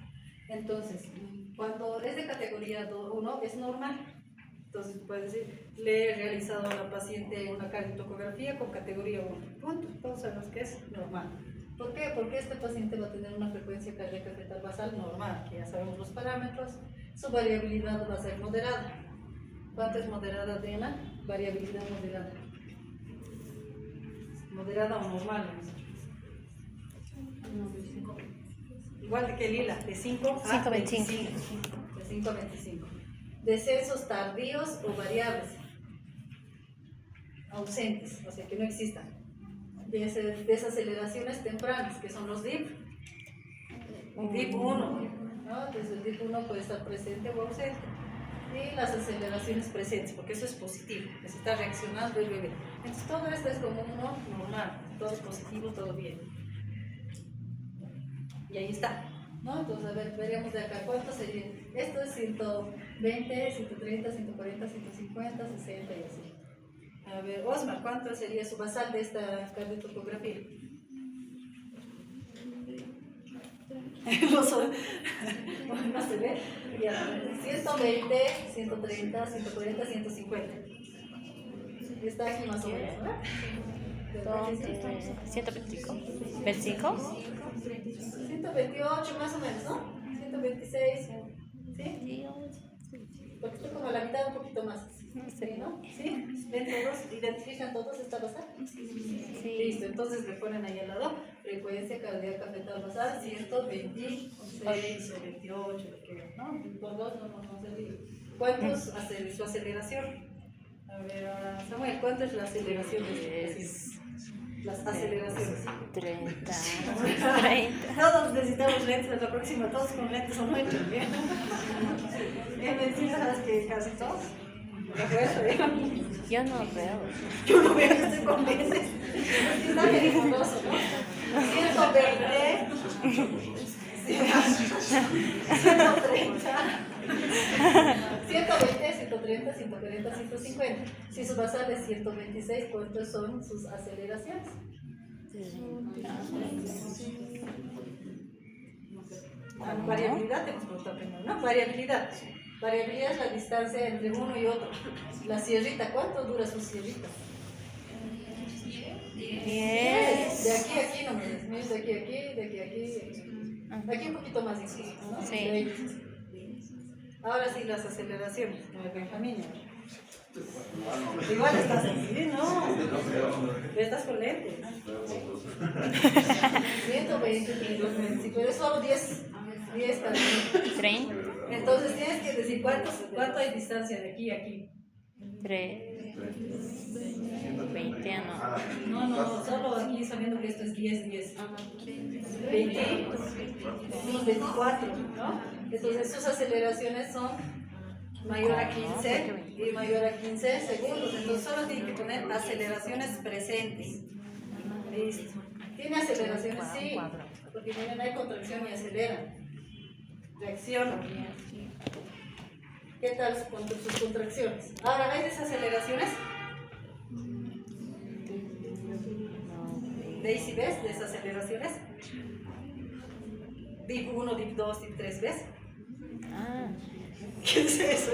Entonces, cuando es de categoría 1 es normal. Entonces, puedes decir, le he realizado a la paciente una cardiotocografía con categoría 1. Punto. Todos sabemos que es normal. ¿Por qué? Porque este paciente va a tener una frecuencia cardíaca fetal basal normal, que ya sabemos los parámetros. Su variabilidad va a ser moderada. ¿Cuánto es moderada, Diana? Variabilidad moderada. ¿Moderada o normal? Igual que Lila, de 5 a 25. De 5 a 25. Descensos tardíos o variables. Ausentes, o sea que no existan. Desaceleraciones tempranas, que son los DIP. DIP 1, ¿no? Entonces el DIP 1 puede estar presente o ausente. Y las aceleraciones presentes, porque eso es positivo, que se está reaccionando el bebé. Entonces todo esto es como uno normal, todo es positivo, todo bien. Y ahí está. ¿no? Entonces, a ver, veremos de acá cuánto sería. Esto es 120, 130, 140, 150, 60 y así. A ver, Osmar, ¿cuánto sería su basal de esta cardiotopografía? No se ve. Ya, 120, 130, 140, 150. Está aquí más o menos, ¿verdad? Son 125. ¿25? 128 más o menos, ¿no? 126, ¿sí? Porque estoy como a la mitad, un poquito más. ¿Sí, no? ¿Sí? ¿Ven todos? ¿Identifican todos esta basal? Sí. Listo, entonces le ponen ahí al lado frecuencia cardíaca fetal basal 126 o 28, lo que, ¿no? Por dos no se ríe. ¿Cuánto hace su aceleración? A ver, ahora, Samuel, ¿cuánto es la aceleración de este paciente? Las aceleraciones. 30. Todos necesitamos lentes, la próxima todos con lentes o mucho. En medicina sabes que casi todos. Yo no veo. Yo no veo que estoy con lentes. Está medio dudoso, ¿no? 120, 130, 130, 140, 150. Si su basal es 126, ¿cuántas son sus aceleraciones? Variabilidad tenemos que preguntar primero, ¿no? Variabilidad. Variabilidad es la distancia entre uno y otro. La sierrita, ¿cuánto dura su sierrita? 10. De aquí a aquí nomás, de aquí a aquí, de aquí a aquí. De aquí un poquito más incluso, ¿no? Sí. Ahora sí, las aceleraciones, no me Benjamín. Igual estás así, ¿no? Estás con lentes. 120, 125, pero es solo 10 cada uno. 30. Entonces tienes que decir cuánto hay distancia de aquí a aquí. 3. 20, no. No, solo aquí sabiendo que esto es 10. 20, unos 24, ¿no? Entonces sus aceleraciones son mayor a 15 y mayor a 15 segundos. Entonces solo tiene que poner aceleraciones presentes. Listo. ¿Tiene aceleraciones? Sí. Porque miren, hay contracción y aceleran. Reacciona. ¿Qué tal sus contracciones? Ahora, ¿hay desaceleraciones? Daisy, ¿ves? Desaceleraciones. DIP 1, DIP 2, DIP 3, ¿ves? Ah. ¿Qué es eso?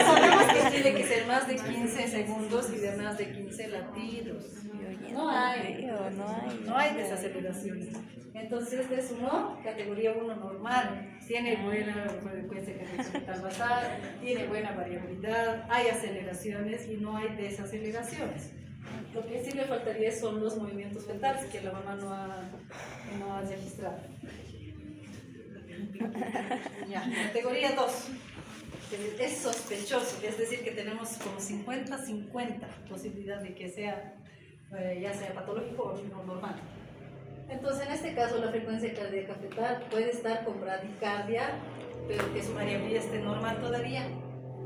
Sabemos que tiene que ser más de 15 segundos y de más de 15 latidos. No hay desaceleraciones. Entonces este es uno, categoría 1 normal. Tiene buena frecuencia cardíaca basal, tiene buena variabilidad, hay aceleraciones y no hay desaceleraciones. Lo que sí le faltaría son los movimientos fetales que la mamá no ha registrado. Ya, categoría 2. Es sospechoso, es decir, que tenemos como 50-50 posibilidad de que sea, ya sea patológico o normal. Entonces, en este caso, la frecuencia cardíaca fetal puede estar con bradicardia, pero que su variabilidad esté normal todavía,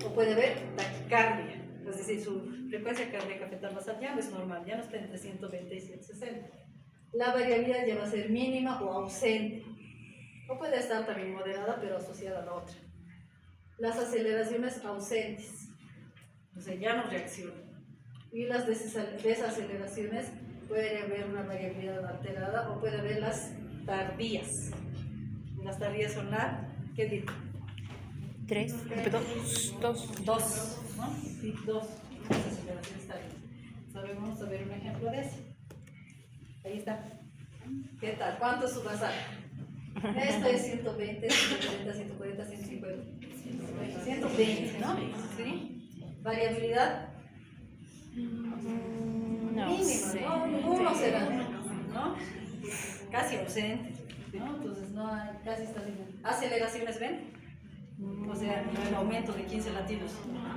o puede haber taquicardia, es decir, su frecuencia cardíaca fetal basal ya no es normal, ya no está entre 120 y 160. La variabilidad ya va a ser mínima o ausente, o puede estar también moderada, pero asociada a la otra. Las aceleraciones ausentes, o sea, ya no reaccionan. Y las desaceleraciones, puede haber una variabilidad alterada o puede haber las tardías. Las tardías son ¿qué digo? 3, 2. 2, ¿no? Sí, 2. Desaceleraciones tardías. Vamos a ver un ejemplo de eso. Ahí está. ¿Qué tal? ¿Cuánto es su basal? Esto es 120, 130, 140, 150. 120, ¿no? ¿Sí? Variabilidad No mínima, sé. ¿no? Uno será, ¿no? Casi ausente, ¿no? Entonces no hay, casi está sin aceleraciones, ¿ven? O sea, el aumento de 15 latidos.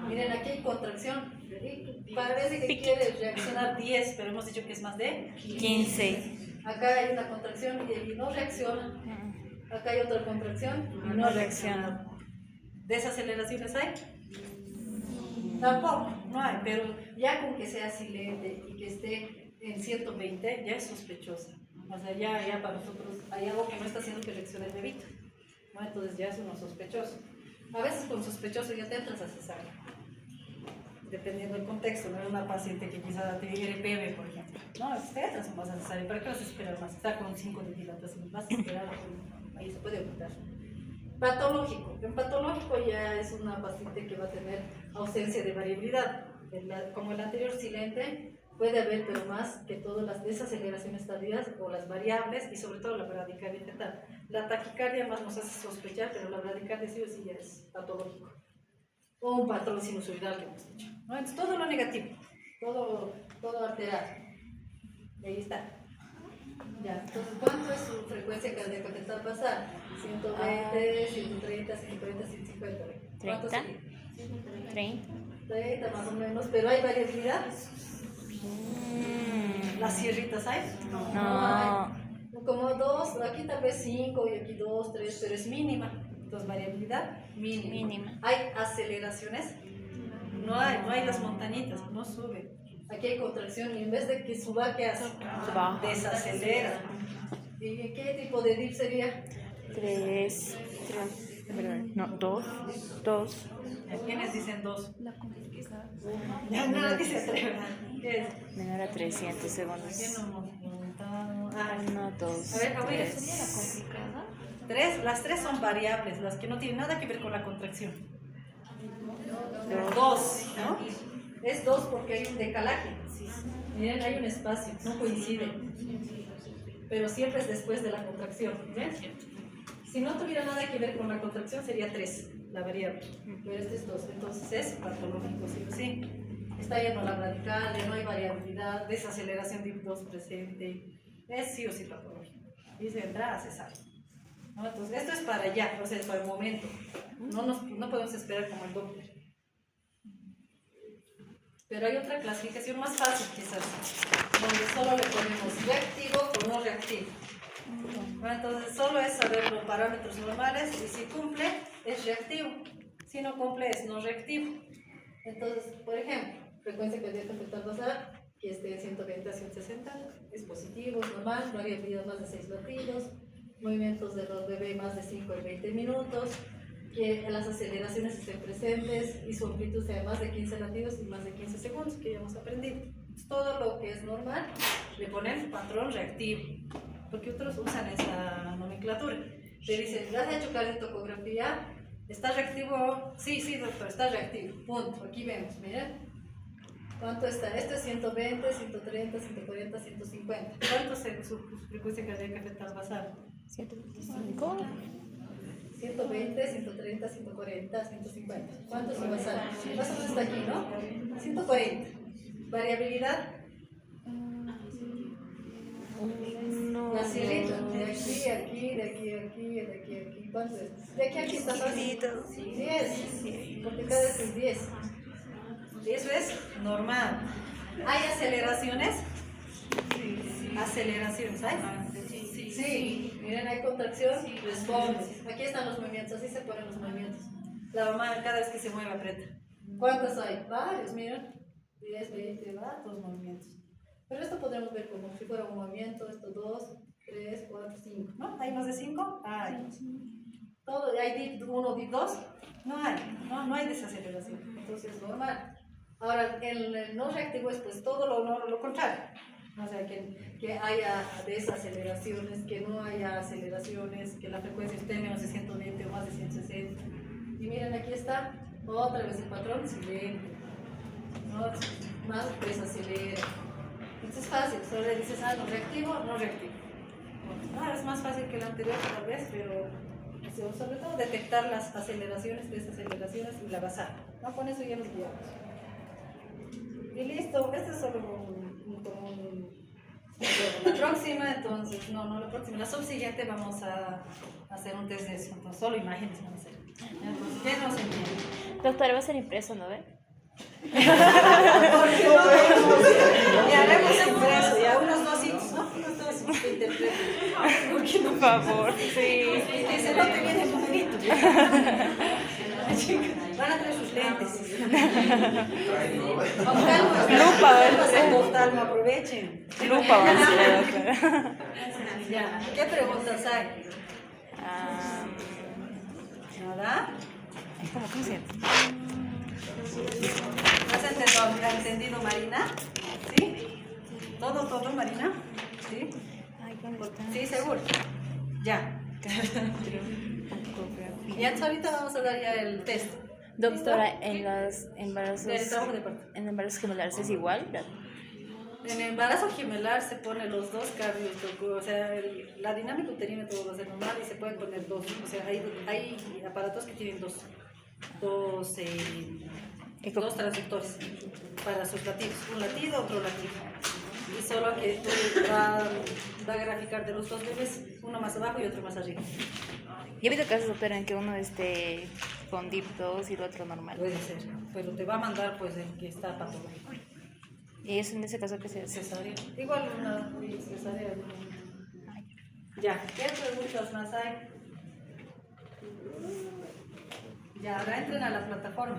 Miren, aquí hay contracción. Parece que quiere reaccionar 10, pero hemos dicho que es más de 15. Acá hay una contracción y no reacciona. Acá hay otra contracción y no reacciona. ¿Desaceleraciones hay? Tampoco, no hay, pero ya con que sea silente y que esté en 120 ya es sospechosa. O sea, ya para nosotros hay algo que no está haciendo que reaccione el bebito, ¿no? Entonces ya es uno sospechoso. A veces con sospechoso ya te entras a cesárea, dependiendo del contexto. No es una paciente que quizá te diga PV, por ejemplo. No, te entras más a cesárea. ¿Para qué vas a esperar más? Está con 5 de dilatación, vas a esperar, ahí se puede ocultar. Patológico. En patológico ya es una paciente que va a tener ausencia de variabilidad. Como el anterior silente, puede haber, pero más que todas las desaceleraciones tardías o las variables y sobre todo la bradicardia fetal. La taquicardia más nos hace sospechar, pero la bradicardia sí o sí ya es patológico. O un patrón sinusoidal que hemos dicho, ¿no? Entonces, todo lo negativo, todo alterado. Ahí está. Ya, entonces, ¿cuánto es su frecuencia cardíaca que está a pasar? 120, 130, 140, 150. ¿Cuánto 30. sería? 30. 30 más o menos, pero ¿hay variabilidad? ¿Las sierritas hay? No hay. Como 2, aquí tal vez 5 y aquí 2, 3, pero es mínima. Entonces, variabilidad mínima. ¿Hay aceleraciones? No hay las montañitas, no sube. Aquí hay contracción y en vez de que suba, ¿qué hace? Desacelera. ¿Y qué tipo de dip sería? 3. No, 2. ¿Quiénes dicen 2? No, dice 3. ¿Qué es? Menor a 300 segundos. ¿Qué no hemos preguntado? 1, 2, A ver, abuela, 3. 3, las 3 son variables, las que no tienen nada que ver con la contracción. 2. 2, ¿no? Es 2 porque hay un decalaje. Miren, hay un espacio, no coincide. Pero siempre es después de la contracción. ¿Ven? Si no tuviera nada que ver con la contracción sería 3, la variable. Pero este es 2, entonces es patológico, sí o sí. Está lleno la radical, no hay variabilidad, desaceleración de 2 presente. Es sí o sí patológico. Y se entra a cesárea. ¿No? Entonces, esto es para ya, o sea, es para el momento. No podemos esperar como el Doppler. Pero hay otra clasificación más fácil quizás, donde solo le ponemos reactivo o no reactivo. Bueno, entonces solo es saber los parámetros normales y si cumple es reactivo, si no cumple es no reactivo. Entonces, por ejemplo, frecuencia cardíaca fetal basal, que esté de 120 a 160, es positivo, es normal, variabilidad más de 6 latidos, movimientos de los bebés más de 5 y 20 minutos, que las aceleraciones estén presentes y su amplitud sea más de 15 latidos y más de 15 segundos, que ya hemos aprendido. Todo lo que es normal le ponen patrón reactivo, porque otros usan esa nomenclatura. Te dicen, ¿ya has hecho cardiotocografía? ¿Está reactivo? Sí, doctor, está reactivo. Punto. Aquí vemos, miren. ¿Cuánto está? Esto es 120, 130, 140, 150. ¿Cuánto es su frecuencia cardíaca fetal basal? 125. 120, 130, 140, 150. ¿Cuánto es su basal? Más o menos está aquí, ¿no? 140. ¿Variabilidad? La sierrita, de aquí, de aquí. ¿Cuánto es? De aquí a aquí está fácil. 10, porque cada vez es 10. Eso es normal. ¿Hay aceleraciones? Aceleraciones, ¿hay? Sí, miren, hay contracción, respondes. Aquí están los movimientos, así se ponen los movimientos. La mamá cada vez que se mueve aprieta. ¿Cuántos hay? Varios, miren. 10, 20, va, dos movimientos. Pero esto podemos ver como si fuera un movimiento, esto 2, 3, 4, 5. ¿No? ¿Hay más de 5? Hay. Todo, ¿hay dip 1, dip 2? No hay desaceleración. Entonces es normal. Ahora, el no reactivo es pues todo lo contrario. O sea, que haya desaceleraciones, que no haya aceleraciones, que la frecuencia esté menos de 120 o más de 160. Y miren, aquí está otra vez el patrón silente. ¿No? Más desacelera. Entonces es fácil, solo le dices, no reactivo, no reactivo. Bueno, es más fácil que el anterior tal vez, pero sobre todo detectar las aceleraciones, desaceleraciones y la basal. ¿No? Con eso ya nos guiamos. Y listo, este es solo la próxima, entonces, la próxima, la subsiguiente vamos a hacer un test de eso, entonces solo imágenes vamos a hacer. Entonces, ¿qué nos entiende? Doctora, va a ser impreso, ¿no ve? Porque no vemos, y haremos impreso, ya unos dositos, ¿no? Unos dositos que interpreten. Por favor, sí. Dice, no te viene numerito. Van a traer sus lentes. Lupa, Oftalmo, aprovechen. Lupa va a ser la doctora. Ya, ¿qué preguntas hay? ¿Nada? ¿Cómo se llama? ¿Has entendido, Marina? ¿Sí? ¿Todo, Marina? ¿Sí? Ay, ¿dónde está? Sí, seguro. Ya. Y antes ahorita vamos a dar ya el test. Doctora, ¿Listo? en los embarazos, Del trabajo de parto. en embarazos gemelares es igual. En el embarazo gemelar se ponen los dos cambios, o sea, la dinámica uterina todo va a ser normal y se pueden poner dos, o sea, hay aparatos que tienen dos transductores para sus latidos, un latido, otro latido, y solo que va a graficar de los dos bebés, uno más abajo y otro más arriba. Yo he visto casos, doctora, en que uno esté con DIP2 y el otro normal. Puede ser, pero te va a mandar pues el que está patológico. Y eso en ese caso que se hace. Cesárea. Igual una cesárea. Ya, ¿qué preguntas más hay? Ya, ahora entren a la plataforma.